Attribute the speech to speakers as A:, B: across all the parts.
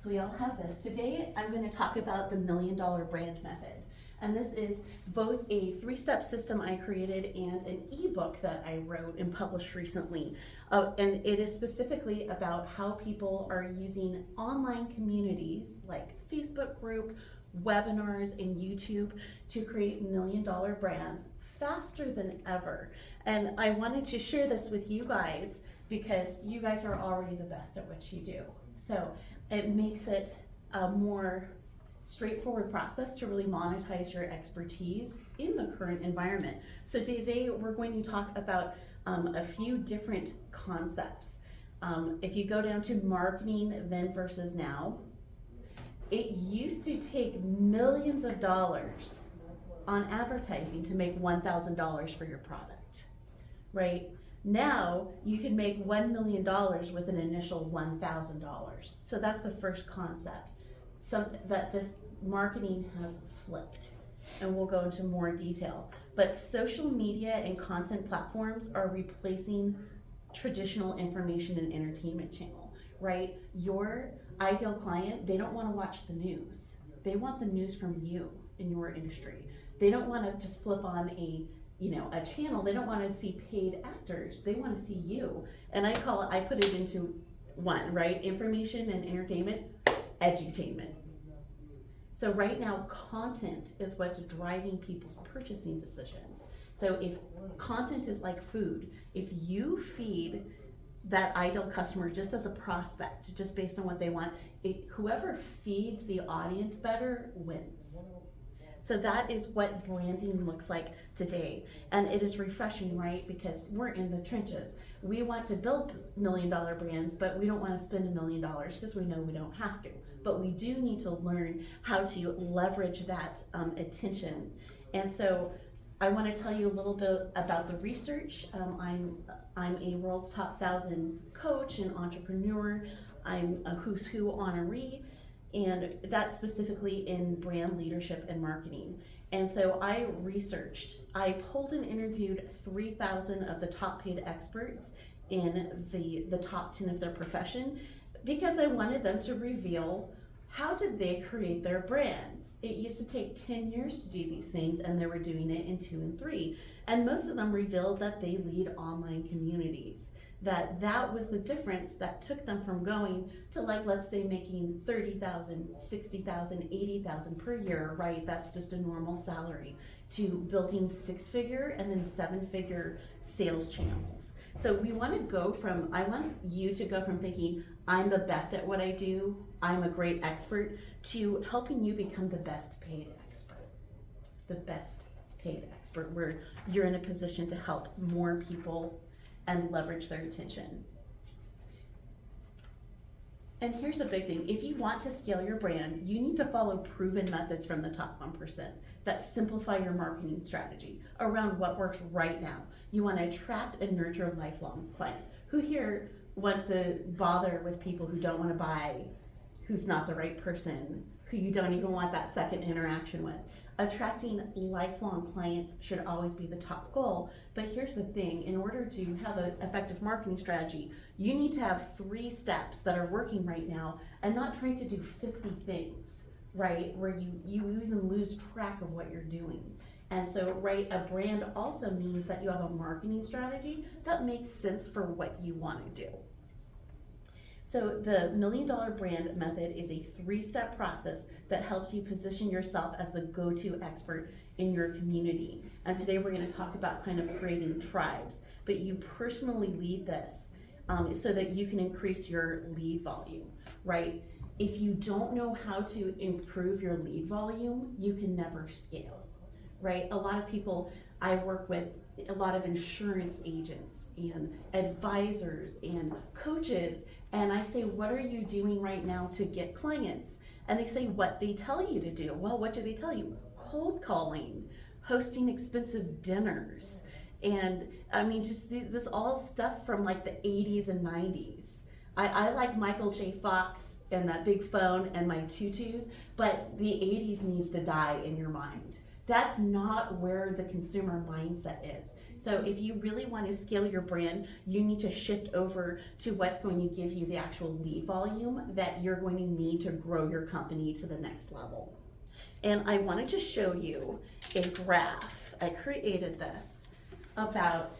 A: So we all have this. Today, I'm going to talk about the $1 Million Brand Method. And this is both a 3-step system I created and an ebook that I wrote and published recently. And it is specifically about how people are using online communities like Facebook group, webinars, and YouTube to create $1 million brands faster than ever. And I wanted to share this with you guys because you guys are already the best at what you do. So it makes it a more straightforward process to really monetize your expertise in the current environment. So today we're going to talk about a few different concepts. If you go down to marketing then versus now, it used to take millions of dollars on advertising to make $1,000 for your product, right? Now you can make $1 million with an initial $1,000. So that's the first concept. That this marketing has flipped, and we'll go into more detail. But social media and content platforms are replacing traditional information and entertainment channel, right? Your ideal client, they don't want to watch the news. They want the news from you in your industry. They don't want to just flip on a channel. They don't want to see paid actors. They want to see you. And I put it into one, right? Information and entertainment, edutainment. So right now, content is what's driving people's purchasing decisions. So if content is like food, if you feed that ideal customer just as a prospect, just based on what they want, whoever feeds the audience better wins. So that is what branding looks like today. And it is refreshing, right? Because we're in the trenches. We want to build $1 million brands, but we don't want to spend $1 million because we know we don't have to. But we do need to learn how to leverage that attention. And so I want to tell you a little bit about the research. I'm a World's Top 1,000 coach and entrepreneur. I'm a Who's Who honoree, and that's specifically in brand leadership and marketing. And so I pulled and interviewed 3,000 of the top paid experts in the top 10 of their profession, because I wanted them to reveal how did they create their brands. It used to take 10 years to do these things, and they were doing it in 2 and 3. And most of them revealed that they lead online communities. That was the difference that took them from going to, like, let's say making 30,000, 60,000, 80,000 per year, right? That's just a normal salary, to building 6-figure and then 7-figure sales channels. So I want you to go from thinking, I'm the best at what I do, I'm a great expert, to helping you become the best paid expert. The best paid expert, where you're in a position to help more people and leverage their attention. And here's a big thing. If you want to scale your brand, you need to follow proven methods from the top 1% that simplify your marketing strategy around what works right now. You want to attract and nurture lifelong clients. Who here wants to bother with people who don't want to buy, who's not the right person, who you don't even want that second interaction with? Attracting lifelong clients should always be the top goal. But here's the thing, in order to have an effective marketing strategy, you need to have 3 steps that are working right now and not trying to do 50 things, right? Where you even lose track of what you're doing. And so, right, a brand also means that you have a marketing strategy that makes sense for what you want to do. So the $1 Million Brand Method is a 3-step process that helps you position yourself as the go-to expert in your community. And today we're going to talk about kind of creating tribes, but you personally lead this so that you can increase your lead volume, right? If you don't know how to improve your lead volume, you can never scale, right? A lot of people, I work with a lot of insurance agents and advisors and coaches, and I say, what are you doing right now to get clients? And they say what they tell you to do. Well, what do they tell you? Cold calling, hosting expensive dinners. And I mean, just this all stuff from like the 80s and 90s. I like Michael J. Fox and that big phone and my tutus, but the 80s needs to die in your mind. That's not where the consumer mindset is. So if you really want to scale your brand, you need to shift over to what's going to give you the actual lead volume that you're going to need to grow your company to the next level. And I wanted to show you a graph. I created this about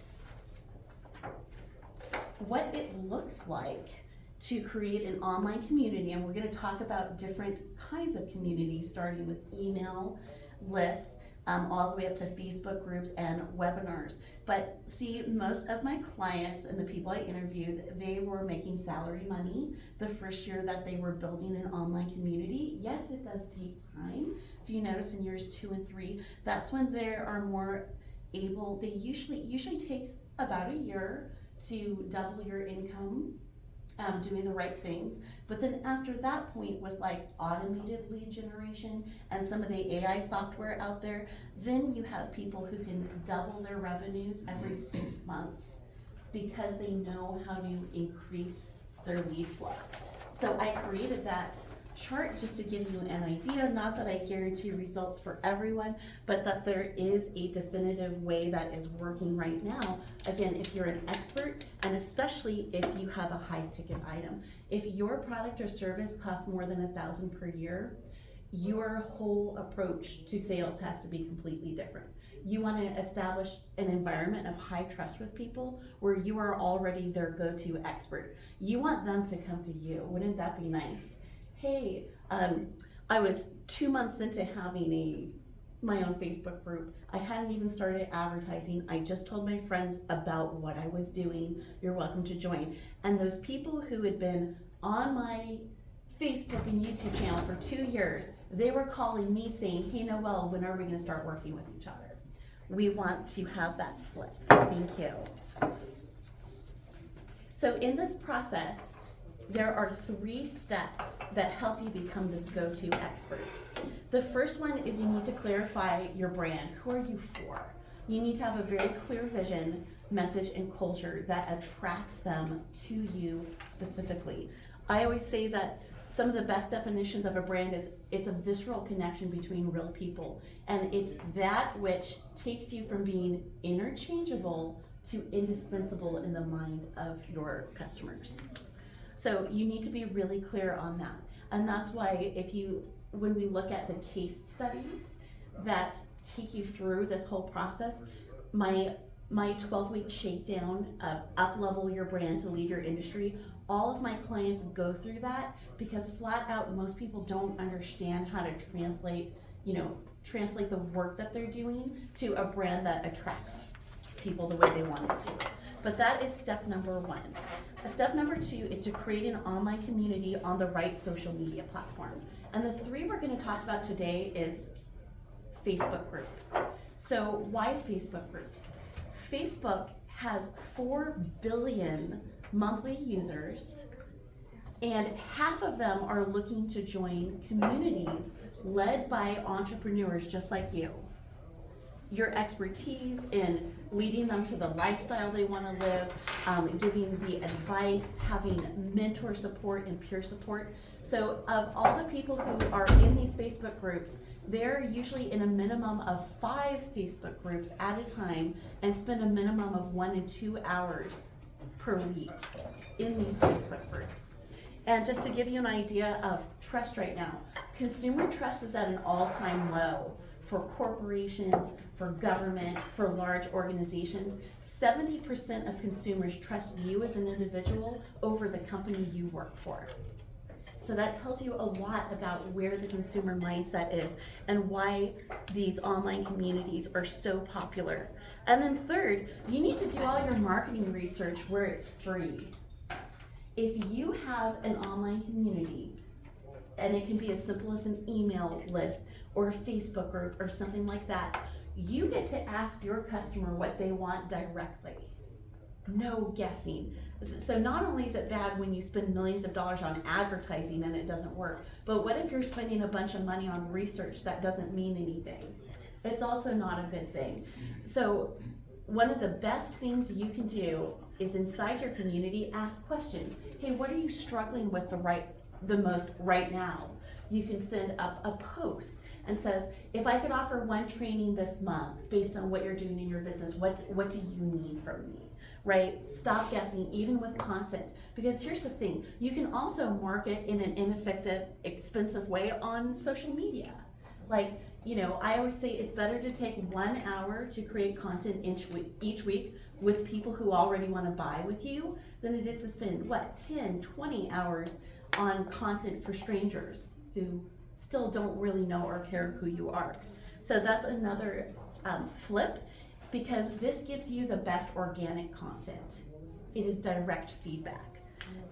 A: what it looks like to create an online community. And we're going to talk about different kinds of communities, starting with email lists, all the way up to Facebook groups and webinars. But see, most of my clients and the people I interviewed, they were making salary money the first year that they were building an online community. Yes, it does take time. If you notice in years 2 and 3, that's when they are more able, they usually takes about a year to double your income, doing the right things. But then after that point, with like automated lead generation and some of the AI software out there, then you have people who can double their revenues every 6 months because they know how to increase their lead flow. So I created that chart just to give you an idea, not that I guarantee results for everyone, but that there is a definitive way that is working right now. Again, if you're an expert, and especially if you have a high ticket item. If your product or service costs more than $1,000 per year, your whole approach to sales has to be completely different. You want to establish an environment of high trust with people where you are already their go-to expert. You want them to come to you. Wouldn't that be nice? Hey, I was 2 months into having my own Facebook group. I hadn't even started advertising. I just told my friends about what I was doing. You're welcome to join. And those people who had been on my Facebook and YouTube channel for 2 years, they were calling me saying, hey Noelle, when are we gonna start working with each other? We want to have that flip. Thank you. So in this process, there are 3 steps that help you become this go-to expert. The first one is you need to clarify your brand. Who are you for? You need to have a very clear vision, message, and culture that attracts them to you specifically. I always say that some of the best definitions of a brand is it's a visceral connection between real people. And it's that which takes you from being interchangeable to indispensable in the mind of your customers. So you need to be really clear on that. And that's why when we look at the case studies that take you through this whole process, my 12-week shakedown of up-level your brand to lead your industry, all of my clients go through that because flat out, most people don't understand how to translate the work that they're doing to a brand that attracts people the way they want it to. But that is step number 1. Step number 2 is to create an online community on the right social media platform. And the 3 we're going to talk about today is Facebook groups. So why Facebook groups? Facebook has 4 billion monthly users, and half of them are looking to join communities led by entrepreneurs just like you. Your expertise in leading them to the lifestyle they want to live, giving the advice, having mentor support and peer support. So of all the people who are in these Facebook groups, they're usually in a minimum of 5 Facebook groups at a time and spend a minimum of 1 to 2 hours per week in these Facebook groups. And just to give you an idea of trust right now, consumer trust is at an all-time low for corporations, for government, for large organizations. 70% of consumers trust you as an individual over the company you work for. So that tells you a lot about where the consumer mindset is and why these online communities are so popular. And then third, you need to do all your marketing research where it's free. If you have an online community, and it can be as simple as an email list or a Facebook group or something like that, you get to ask your customer what they want directly. No guessing. So not only is it bad when you spend millions of dollars on advertising and it doesn't work, but what if you're spending a bunch of money on research that doesn't mean anything? It's also not a good thing. So one of the best things you can do is inside your community, ask questions. Hey, what are you struggling with the most right now. You can send up a post and says, if I could offer one training this month based on what you're doing in your business, what do you need from me? Right? Stop guessing, even with content. Because here's the thing, you can also market in an ineffective, expensive way on social media. Like, you know, I always say it's better to take 1 hour to create content each week with people who already want to buy with you than it is to spend, 10, 20 hours on content for strangers who still don't really know or care who you are. So that's another flip, because this gives you the best organic content. It is direct feedback.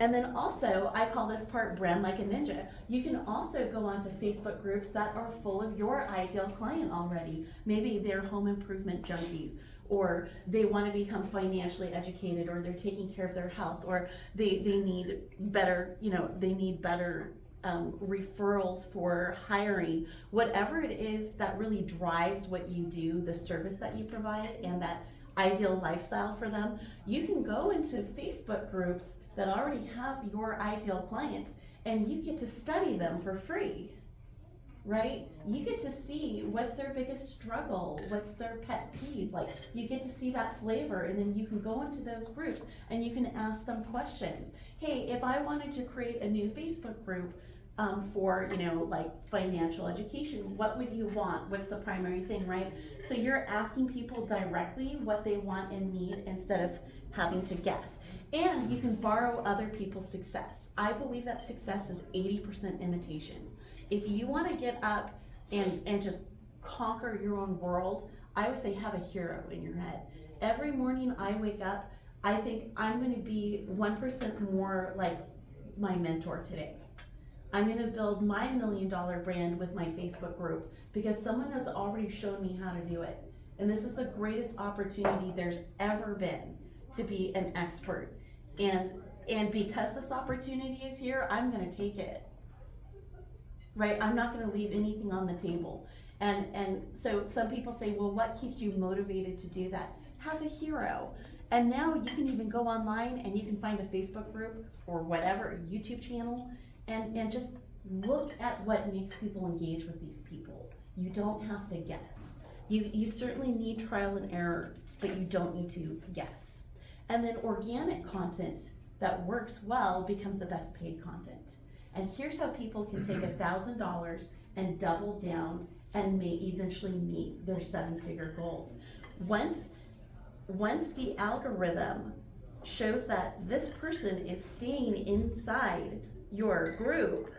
A: And then also, I call this part brand like a ninja. You can also go onto Facebook groups that are full of your ideal client already. Maybe they're home improvement junkies, or they want to become financially educated, or they're taking care of their health, or they need better, referrals for hiring. Whatever it is that really drives what you do, the service that you provide, and that ideal lifestyle for them, you can go into Facebook groups that already have your ideal clients, and you get to study them for free, right? You get to see what's their biggest struggle, what's their pet peeve, like you get to see that flavor, and then you can go into those groups and you can ask them questions. Hey, if I wanted to create a new Facebook group for, like financial education, what would you want? What's the primary thing, right? So you're asking people directly what they want and need instead of having to guess. And you can borrow other people's success. I believe that success is 80% imitation. If you want to get up and just conquer your own world, I would say have a hero in your head. Every morning I wake up, I think I'm going to be 1% more like my mentor today. I'm going to build my $1 million brand with my Facebook group because someone has already shown me how to do it. And this is the greatest opportunity there's ever been to be an expert. And because this opportunity is here, I'm going to take it. Right? I'm not going to leave anything on the table. And so some people say, well, what keeps you motivated to do that? Have a hero. And now you can even go online and you can find a Facebook group or whatever, a YouTube channel, and just look at what makes people engage with these people. You don't have to guess. You certainly need trial and error, but you don't need to guess. And then organic content that works well becomes the best paid content. And here's how people can take $1,000 and double down and may eventually meet their 7-figure goals. Once the algorithm shows that this person is staying inside your group,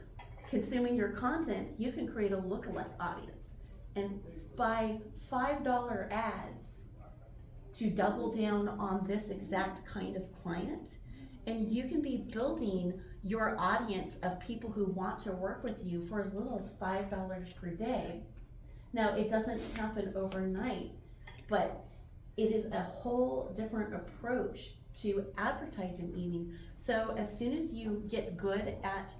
A: consuming your content, you can create a lookalike audience and buy $5 ads to double down on this exact kind of client. And you can be building your audience of people who want to work with you for as little as $5 per day. Now, it doesn't happen overnight, but it is a whole different approach to advertising even. So as soon as you get good at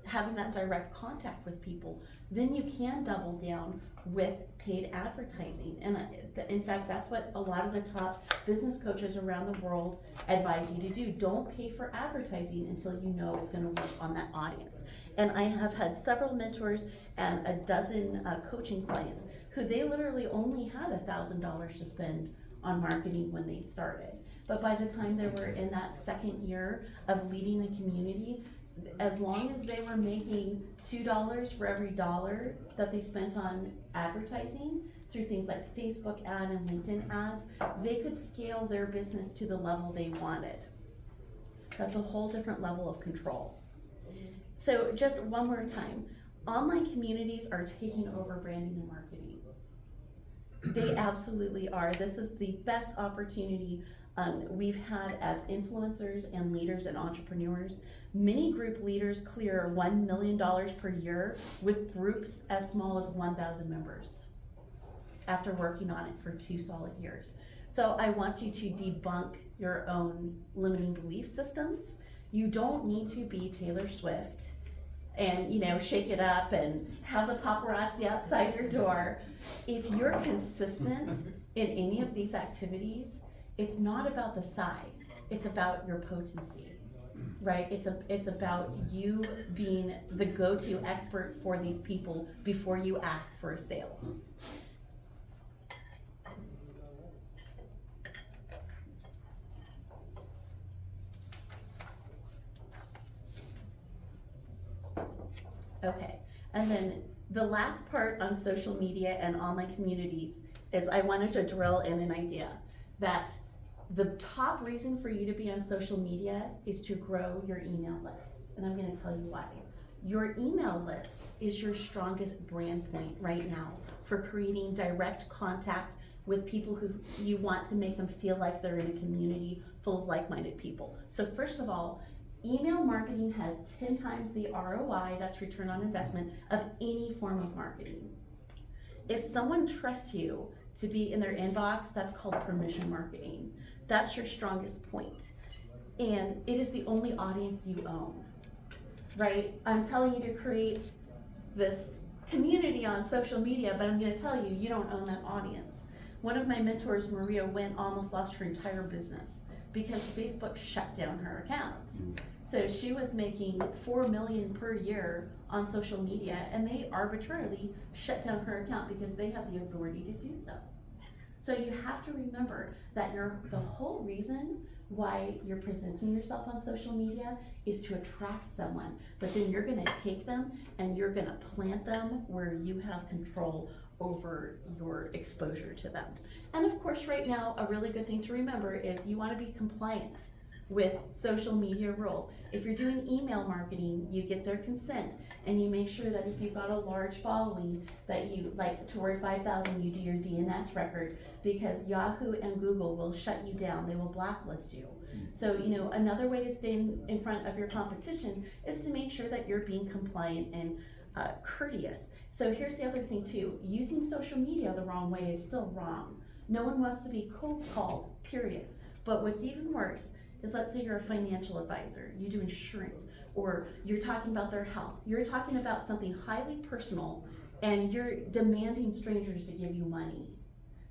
A: having that direct contact with people, then you can double down with paid advertising. And in fact, that's what a lot of the top business coaches around the world advise you to do. Don't pay for advertising until you know it's going to work on that audience. And I have had several mentors and a dozen coaching clients who they literally only had $1,000 to spend on marketing when they started. But by the time they were in that second year of leading a community, as long as they were making $2 for every dollar that they spent on advertising through things like Facebook ad and LinkedIn ads, they could scale their business to the level they wanted. That's a whole different level of control. So just one more time, online communities are taking over branding and marketing. They absolutely are. This is the best opportunity we've had as influencers and leaders and entrepreneurs. Many group leaders clear $1 million per year with groups as small as 1,000 members after working on it for 2 solid years. So I want you to debunk your own limiting belief systems. You don't need to be Taylor Swift and shake it up and have the paparazzi outside your door. If you're consistent in any of these activities, it's not about the size, it's about your potency. right? It's about you being the go-to expert for these people before you ask for a sale. Okay, and then the last part on social media and online communities is I wanted to drill in an idea that the top reason for you to be on social media is to grow your email list. And I'm gonna tell you why. Your email list is your strongest brand point right now for creating direct contact with people who you want to make them feel like they're in a community full of like-minded people. So first of all, email marketing has 10 times the ROI, that's return on investment, of any form of marketing. If someone trusts you to be in their inbox, that's called permission marketing. That's your strongest point. And it is the only audience you own, right? I'm telling you to create this community on social media, but I'm gonna tell you, you don't own that audience. One of my mentors, Maria Wynn, almost lost her entire business because Facebook shut down her account. So she was making $4 million per year on social media, and they arbitrarily shut down her account because they have the authority to do so. So you have to remember that the whole reason why you're presenting yourself on social media is to attract someone, but then you're gonna take them and you're gonna plant them where you have control over your exposure to them. And of course, right now, a really good thing to remember is you wanna be compliant with social media rules. If you're doing email marketing, you get their consent, and you make sure that if you've got a large following, that you, like Tori 5000, you do your DNS record, because Yahoo and Google will shut you down, they will blacklist you. So, another way to stay in front of your competition is to make sure that you're being compliant and courteous. So here's the other thing too, using social media the wrong way is still wrong. No one wants to be cold called, period. But what's even worse is, let's say you're a financial advisor, you do insurance, or you're talking about their health, you're talking about something highly personal, and you're demanding strangers to give you money.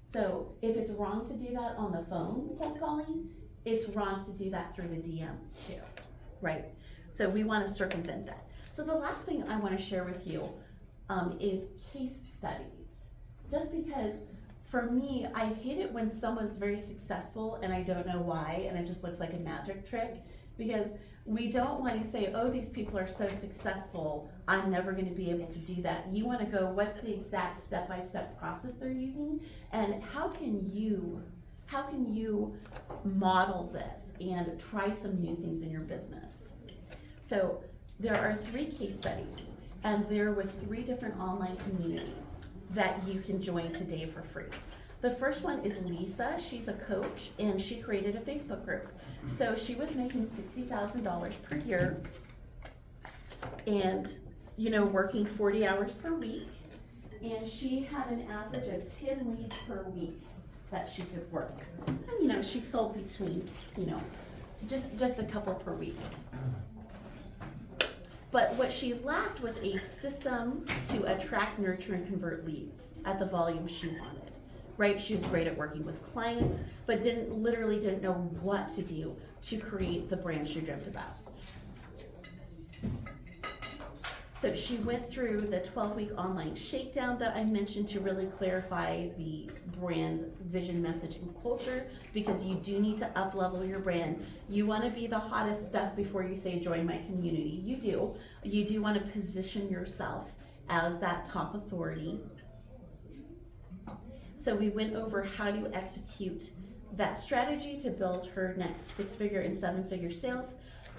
A: So if it's wrong to do that on the phone, cold calling, it's wrong to do that through the DMs too, right? So we want to circumvent that. So the last thing I want to share with you is case studies. Just because, for me, I hate it when someone's very successful and I don't know why, and it just looks like a magic trick, because we don't want to say, oh, these people are so successful, I'm never going to be able to do that. You want to go, what's the exact step-by-step process they're using, and how can you model this and try some new things in your business? So there are 3 case studies, and they're with 3 different online communities that you can join today for free. The first one is Lisa. She's a coach, and she created a Facebook group. So she was making $60,000 per year and, working 40 hours per week. And she had an average of 10 leads per week that she could work. And, she sold between, just a couple per week. But what she lacked was a system to attract, nurture, and convert leads at the volume she wanted, right? She was great at working with clients, but literally didn't know what to do to create the brand she dreamt about. So she went through the 12-week online shakedown that I mentioned to really clarify the brand vision, message, and culture, because you do need to up-level your brand. You want to be the hottest stuff before you say join my community. You do want to position yourself as that top authority. So we went over how to execute that strategy to build her next 6-figure and 7-figure sales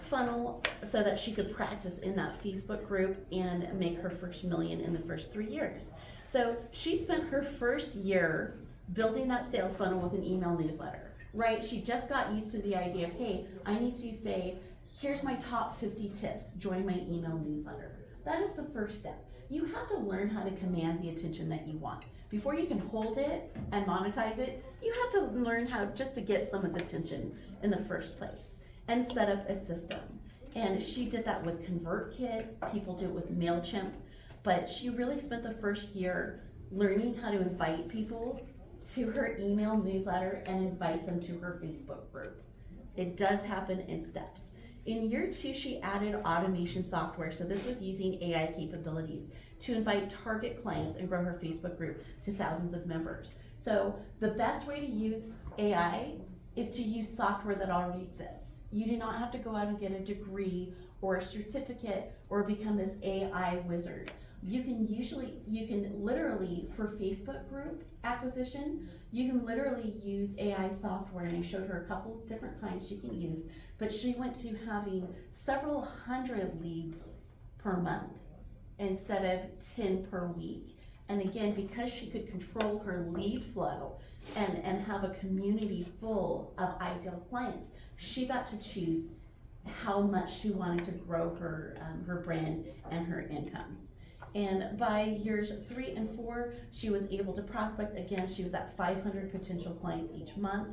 A: funnel so that she could practice in that Facebook group and make her first $1 million in the first 3 years. So she spent her first year building that sales funnel with an email newsletter, right? She just got used to the idea of, hey, I need to say, here's my top 50 tips, join my email newsletter. That is the first step. You have to learn how to command the attention that you want. Before you can hold it and monetize it, you have to learn how just to get someone's attention in the first place and set up a system. And she did that with ConvertKit, people do it with MailChimp, but she really spent the first year learning how to invite people to her email newsletter and invite them to her Facebook group. It does happen in steps. In year 2, she added automation software. So this was using AI capabilities to invite target clients and grow her Facebook group to thousands of members. So the best way to use AI is to use software that already exists. You do not have to go out and get a degree or a certificate or become this AI wizard. You can literally, for Facebook group acquisition, you can literally use AI software, and I showed her a couple different kinds she can use, but she went to having several hundred leads per month instead of 10 per week. And again, because she could control her lead flow and have a community full of ideal clients, she got to choose how much she wanted to grow her brand and her income. And by years 3 and 4, she was able to prospect again. She was at 500 potential clients each month,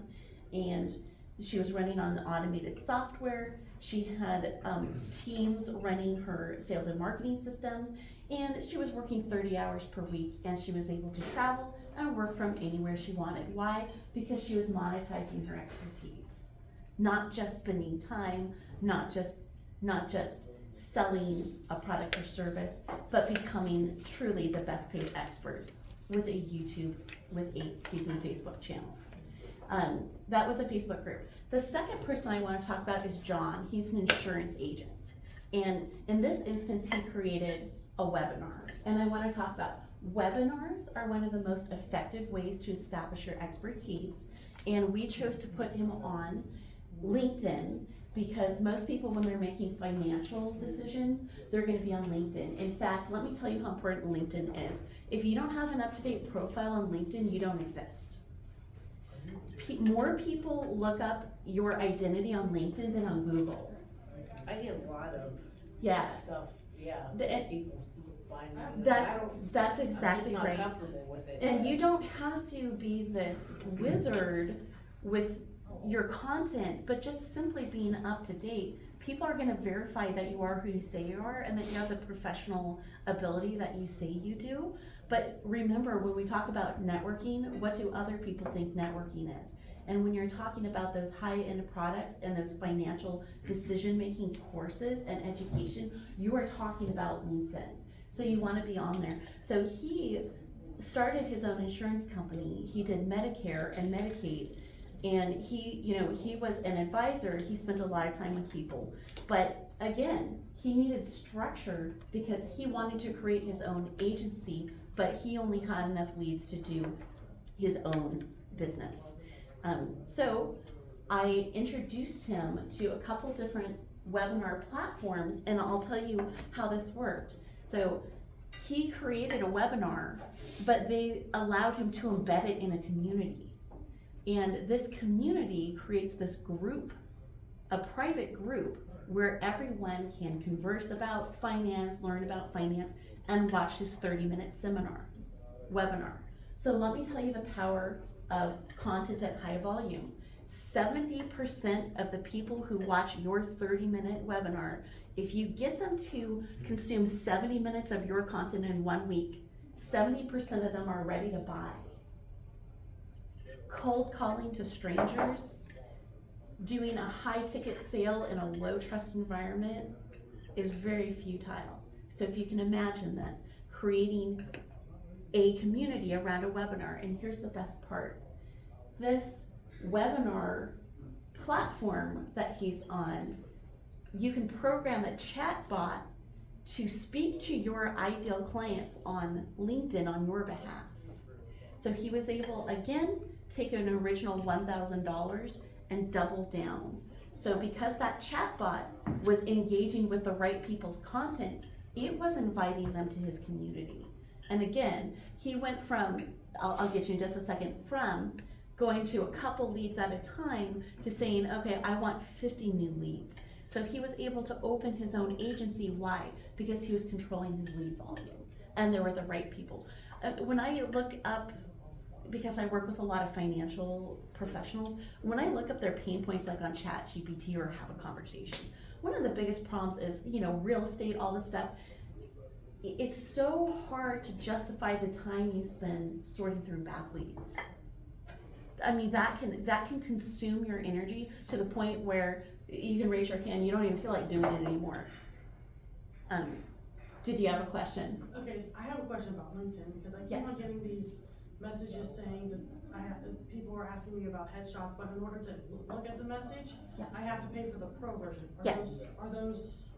A: and she was running on the automated software. She had teams running her sales and marketing systems, and she was working 30 hours per week, and she was able to travel and work from anywhere she wanted. Why? Because she was monetizing her expertise, not just spending time, not just selling a product or service, but becoming truly the best paid expert with a Facebook channel. That was a Facebook group. The second person I want to talk about is John. He's an insurance agent. And in this instance, he created a webinar. And I want to talk about webinars are one of the most effective ways to establish your expertise. And we chose to put him on LinkedIn because most people, when they're making financial decisions, they're going to be on LinkedIn. In fact, let me tell you how important LinkedIn is. If you don't have an up-to-date profile on LinkedIn, you don't exist. More people look up your identity on LinkedIn than on Google.
B: I get a lot of stuff, people find me.
A: That's exactly
B: I'm just
A: right.
B: not comfortable with it.
A: And you don't have to be this wizard with your content, but just simply being up to date. People are going to verify that you are who you say you are and that you have the professional ability that you say you do. But remember, when we talk about networking, what do other people think networking is? And when you're talking about those high-end products and those financial decision-making courses and education, you are talking about LinkedIn. So you want to be on there. So he started his own insurance company. He did Medicare and Medicaid. And he was an advisor. He spent a lot of time with people. But again, he needed structure because he wanted to create his own agency, but he only had enough leads to do his own business. So I introduced him to a couple different webinar platforms, and I'll tell you how this worked. So he created a webinar, but they allowed him to embed it in a community. And this community creates this group, a private group, where everyone can converse about finance, learn about finance, and watch this 30-minute webinar. So let me tell you the power of content at high volume. 70% of the people who watch your 30-minute webinar, if you get them to consume 70 minutes of your content in 1 week, 70% of them are ready to buy. Cold calling to strangers, doing a high ticket sale in a low trust environment is very futile. So if you can imagine this, creating a community around a webinar, and here's the best part. This webinar platform that he's on, you can program a chat bot to speak to your ideal clients on LinkedIn on your behalf. So he was able, again, take an original $1,000 and double down. So because that chatbot was engaging with the right people's content, it was inviting them to his community. And again, he went from, I'll get you in just a second, from going to a couple leads at a time to saying, okay, I want 50 new leads. So he was able to open his own agency. Why? Because he was controlling his lead volume and there were the right people. When I look up, because I work with a lot of financial professionals, when I look up their pain points like on ChatGPT or have a conversation, one of the biggest problems is, real estate, all this stuff. It's so hard to justify the time you spend sorting through bad leads. I mean, that can consume your energy to the point where you can raise your hand, you don't even feel like doing it anymore. Did you have a question?
C: Okay, so I have a question about LinkedIn, because I keep
A: Yes.
C: on getting these messages saying that people are asking me about headshots, but in order to look at the message,
A: Yeah.
C: I have to pay for the pro version.
A: Yes.
C: Are those,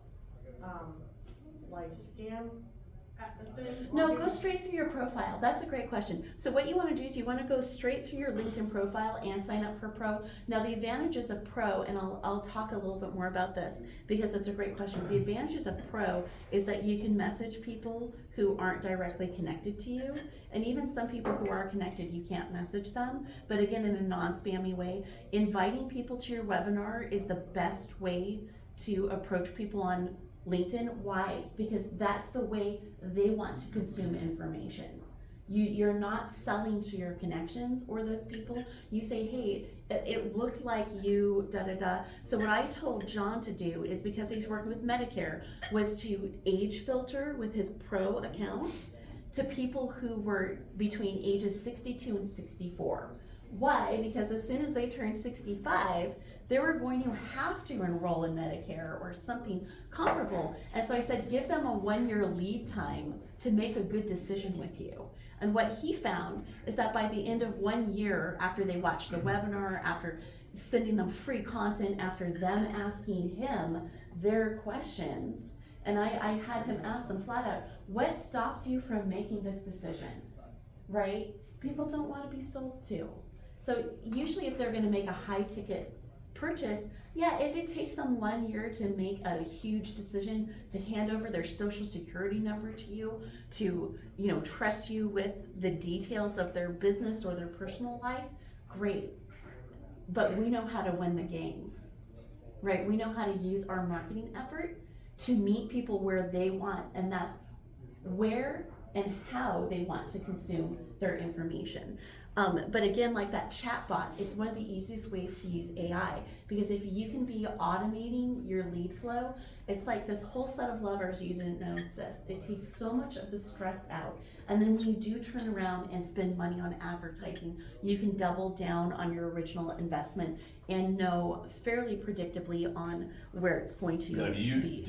C: like scam things?
A: No, go straight through your profile. That's a great question. So what you want to do is you want to go straight through your LinkedIn profile and sign up for Pro. Now the advantages of Pro, and I'll talk a little bit more about this because it's a great question. The advantages of Pro is that you can message people who aren't directly connected to you, and even some people who are connected, you can't message them, but again, in a non-spammy way. Inviting people to your webinar is the best way to approach people on LinkedIn. Why? Because that's the way they want to consume information. You're not selling to your connections or those people. You say, hey, it looked like you da-da-da. So what I told John to do is, because he's working with Medicare, was to age filter with his Pro account to people who were between ages 62 and 64. Why? Because as soon as they turned 65, they were going to have to enroll in Medicare or something comparable. And so I said, give them a 1-year lead time to make a good decision with you. And what he found is that by the end of 1 year, after they watched the webinar, after sending them free content, after them asking him their questions, and I had him ask them flat out, what stops you from making this decision, right? People don't want to be sold to. So usually if they're going to make a high ticket purchase, yeah, if it takes them 1 year to make a huge decision to hand over their social security number to you, to, trust you with the details of their business or their personal life, great. But we know how to win the game, right? We know how to use our marketing effort to meet people where they want, and that's where and how they want to consume their information. But again, like that chat bot, it's one of the easiest ways to use AI, because if you can be automating your lead flow, it's like this whole set of levers you didn't know exist. It takes so much of the stress out. And then when you do turn around and spend money on advertising, you can double down on your original investment and know fairly predictably on where it's going to
D: Now, do you
A: be.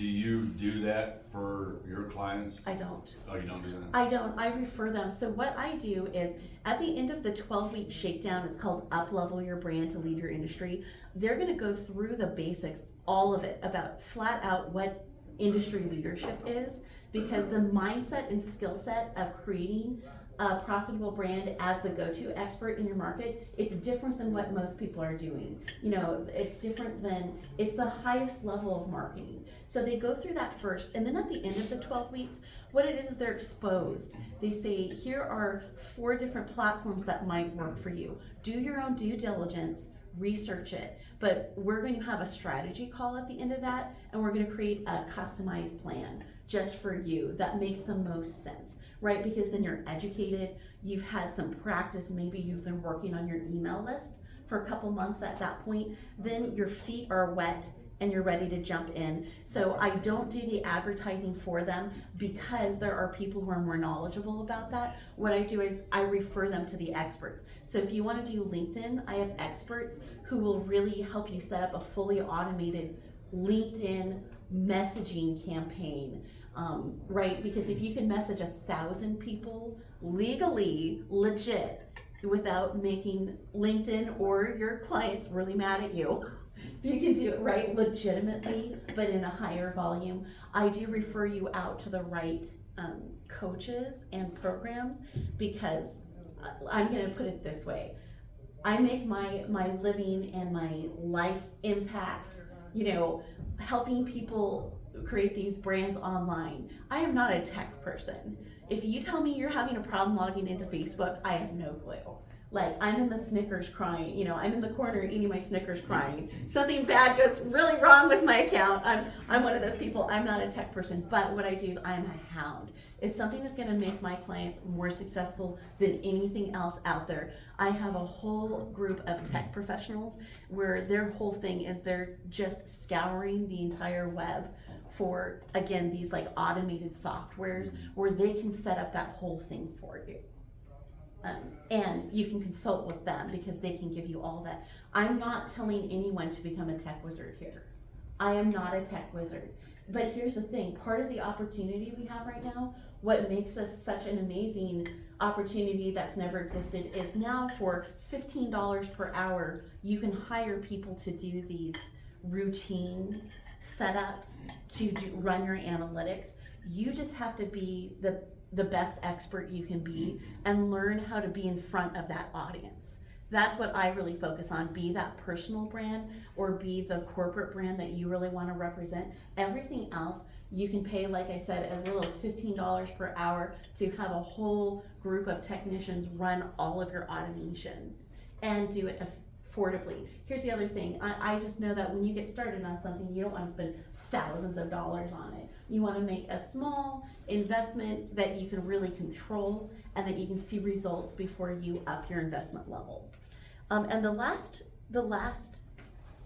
D: do that for your clients?
A: I don't.
D: Oh, you don't do that?
A: I don't. I refer them. So what I do is, at the end of the 12-week shakedown, it's called Up Level Your Brand to Lead Your Industry. They're going to go through the basics, all of it, about flat out what industry leadership is, because the mindset and skill set of creating a profitable brand as the go-to expert in your market, it's different than what most people are doing. It's different than, it's the highest level of marketing. So they go through that first, and then at the end of the 12 weeks, what it is they're exposed. They say, here are 4 different platforms that might work for you. Do your own due diligence, research it, but we're going to have a strategy call at the end of that, and we're going to create a customized plan just for you that makes the most sense, right? Because then you're educated, you've had some practice, maybe you've been working on your email list for a couple months at that point, then your feet are wet and you're ready to jump in. So I don't do the advertising for them because there are people who are more knowledgeable about that. What I do is I refer them to the experts. So if you want to do LinkedIn, I have experts who will really help you set up a fully automated LinkedIn messaging campaign, right? Because if you can message 1,000 people legally, legit, without making LinkedIn or your clients really mad at you, you can do it right legitimately, but in a higher volume. I do refer you out to the right coaches and programs, because I'm going to put it this way. I make my living and my life's impact, helping people create these brands online. I am not a tech person. If you tell me you're having a problem logging into Facebook, I have no clue. Like, I'm in the Snickers crying, I'm in the corner eating my Snickers crying. Something bad goes really wrong with my account. I'm one of those people. I'm not a tech person, but what I do is I'm a hound. If something is gonna make my clients more successful than anything else out there, I have a whole group of tech professionals where their whole thing is they're just scouring the entire web for, again, these like automated softwares where they can set up that whole thing for you. And you can consult with them because they can give you all that. I'm not telling anyone to become a tech wizard here. I am not a tech wizard. But here's the thing, part of the opportunity we have right now, what makes us such an amazing opportunity that's never existed is now for $15 per hour, you can hire people to do these routine setups to run your analytics. You just have to be the best expert you can be and learn how to be in front of that audience. That's what I really focus on, be that personal brand or be the corporate brand that you really want to represent. Everything else, you can pay, like I said, as little as $15 per hour to have a whole group of technicians run all of your automation and do it affordably. Here's the other thing, I just know that when you get started on something, you don't want to spend thousands of dollars on it. You want to make a small investment that you can really control and that you can see results before you up your investment level. And the last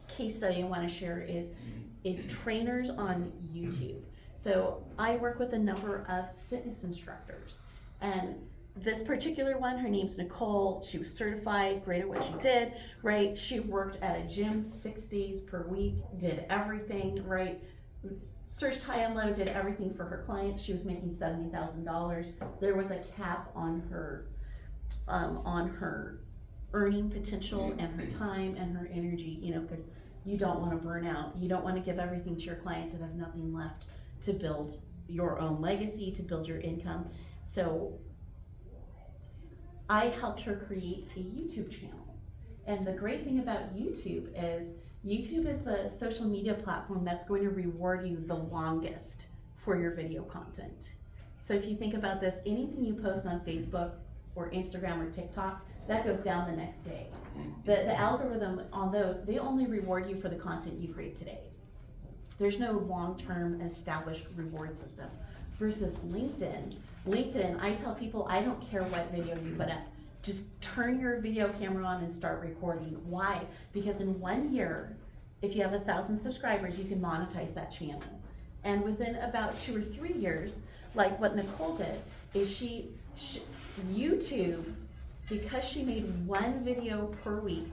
A: case study I want to share is trainers on YouTube. So I work with a number of fitness instructors, and this particular one, her name's Nicole. She was certified, great at what she did, right? She worked at a gym 6 days per week, did everything, right? Searched high and low, did everything for her clients. She was making $70,000. There was a cap on her earning potential and her time and her energy, you know, because you don't want to burn out. You don't want to give everything to your clients and have nothing left to build your own legacy, to build your income. So I helped her create a YouTube channel. And the great thing about YouTube is the social media platform that's going to reward you the longest for your video content. So if you think about this, anything you post on Facebook or Instagram or TikTok, that goes down the next day. The algorithm on those, they only reward you for the content you create today. There's no long-term established reward system. Versus LinkedIn, I tell people, I don't care what video you put up. Just turn your video camera on and start recording. Why? Because in 1 year, if you have 1,000 subscribers, you can monetize that channel. And within about 2 or 3 years, like what Nicole did, is YouTube, because she made 1 video per week,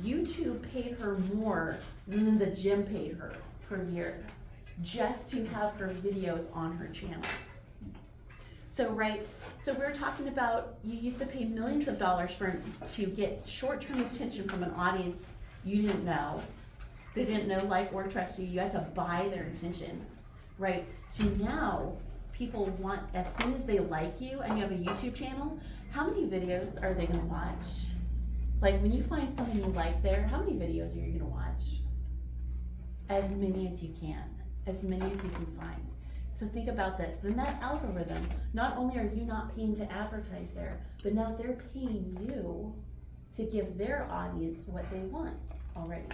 A: YouTube paid her more than the gym paid her per year, just to have her videos on her channel. So we're talking about, you used to pay millions of dollars to get short-term attention from an audience you didn't know. They didn't know, like, or trust you. You had to buy their attention, right? So now people want, as soon as they like you and you have a YouTube channel, how many videos are they gonna watch? Like, when you find something you like there, how many videos are you gonna watch? As many as you can, as many as you can find. So think about this, then that algorithm, not only are you not paying to advertise there, but now they're paying you to give their audience what they want already.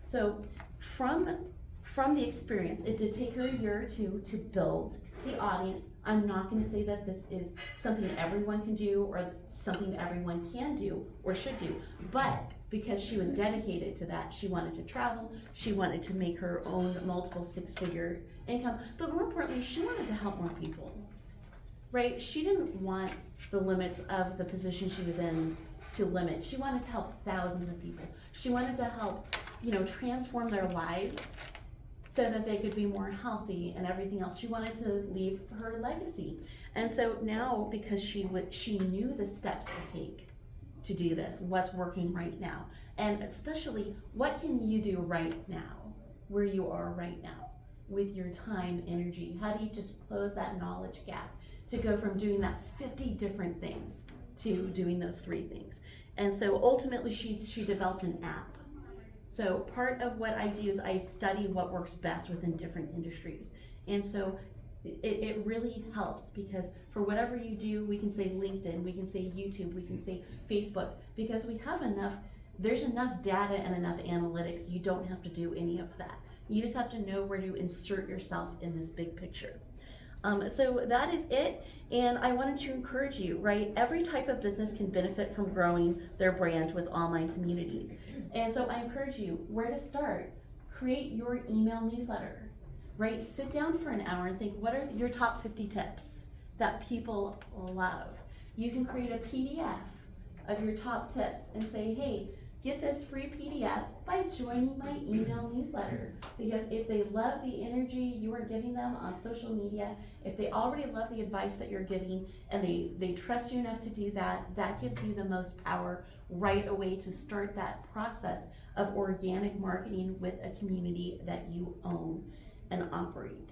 A: So from the experience, it did take her a year or two to build the audience. I'm not gonna say that this is something everyone can do or something everyone can do or should do, but because she was dedicated to that, she wanted to travel, she wanted to make her own multiple 6-figure income, but more importantly, she wanted to help more people, right? She didn't want the limits of the position she was in to limit. She wanted to help thousands of people. She wanted to help, transform their lives so that they could be more healthy and everything else. She wanted to leave her legacy. And so now, because she knew the steps to take to do this, what's working right now, and especially what can you do right now, where you are right now, with your time, energy? How do you just close that knowledge gap to go from doing that 50 different things to doing those 3 things? And so ultimately she developed an app. So part of what I do is I study what works best within different industries. And so it really helps, because for whatever you do, we can say LinkedIn, we can say YouTube, we can say Facebook, because we have there's enough data and enough analytics. You don't have to do any of that. You just have to know where to insert yourself in this big picture. So that is it, and I wanted to encourage you, right? Every type of business can benefit from growing their brand with online communities. And so I encourage you, where to start? Create your email newsletter, right? Sit down for an hour and think, what are your top 50 tips that people love? You can create a PDF of your top tips and say, hey, get this free PDF by joining my email newsletter. Because if they love the energy you are giving them on social media, if they already love the advice that you're giving, and they trust you enough to do that, that gives you the most power right away to start that process of organic marketing with a community that you own and operate.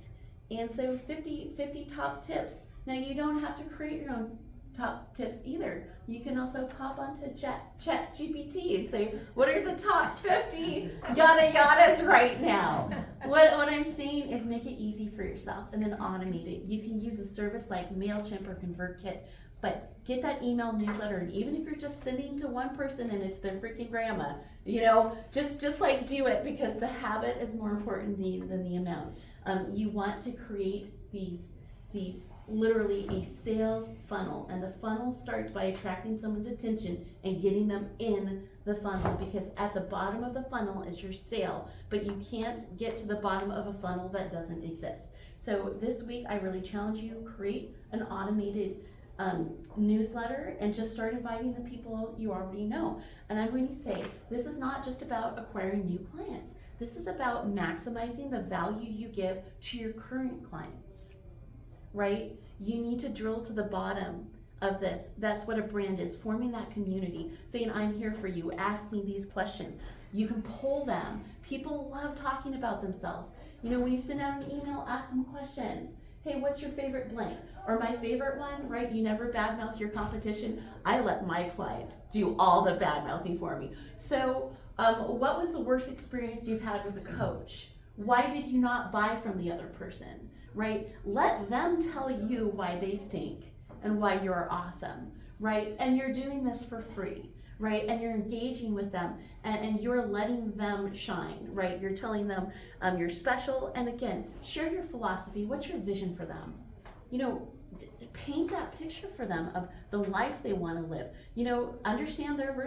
A: And so 50 top tips. Now you don't have to create your own top tips either. You can also pop onto Chat GPT and say, what are the top 50 yada yadas right now? What I'm saying is make it easy for yourself and then automate it. You can use a service like MailChimp or ConvertKit, but get that email newsletter, and even if you're just sending to one person and it's their freaking grandma, you know, just like do it, because the habit is more important than the amount. You want to create these literally a sales funnel, and the funnel starts by attracting someone's attention and getting them in the funnel, because at the bottom of the funnel is your sale, but you can't get to the bottom of a funnel that doesn't exist. So this week I really challenge you, create an automated newsletter and just start inviting the people you already know. And I'm going to say, this is not just about acquiring new clients. This is about maximizing the value you give to your current clients, right? You need to drill to the bottom of this. That's what a brand is, forming that community. Saying, I'm here for you, ask me these questions. You can poll them. People love talking about themselves. You know, when you send out an email, ask them questions. Hey, what's your favorite blank? Or my favorite one, right? You never badmouth your competition. I let my clients do all the badmouthing for me. So, what was the worst experience you've had with a coach? Why did you not buy from the other person, right? Let them tell you why they stink and why you're awesome, right? And you're doing this for free, right? And you're engaging with them, and you're letting them shine, right? You're telling them you're special. And again, share your philosophy. What's your vision for them? You know, paint that picture for them of the life they want to live. You know, understand their version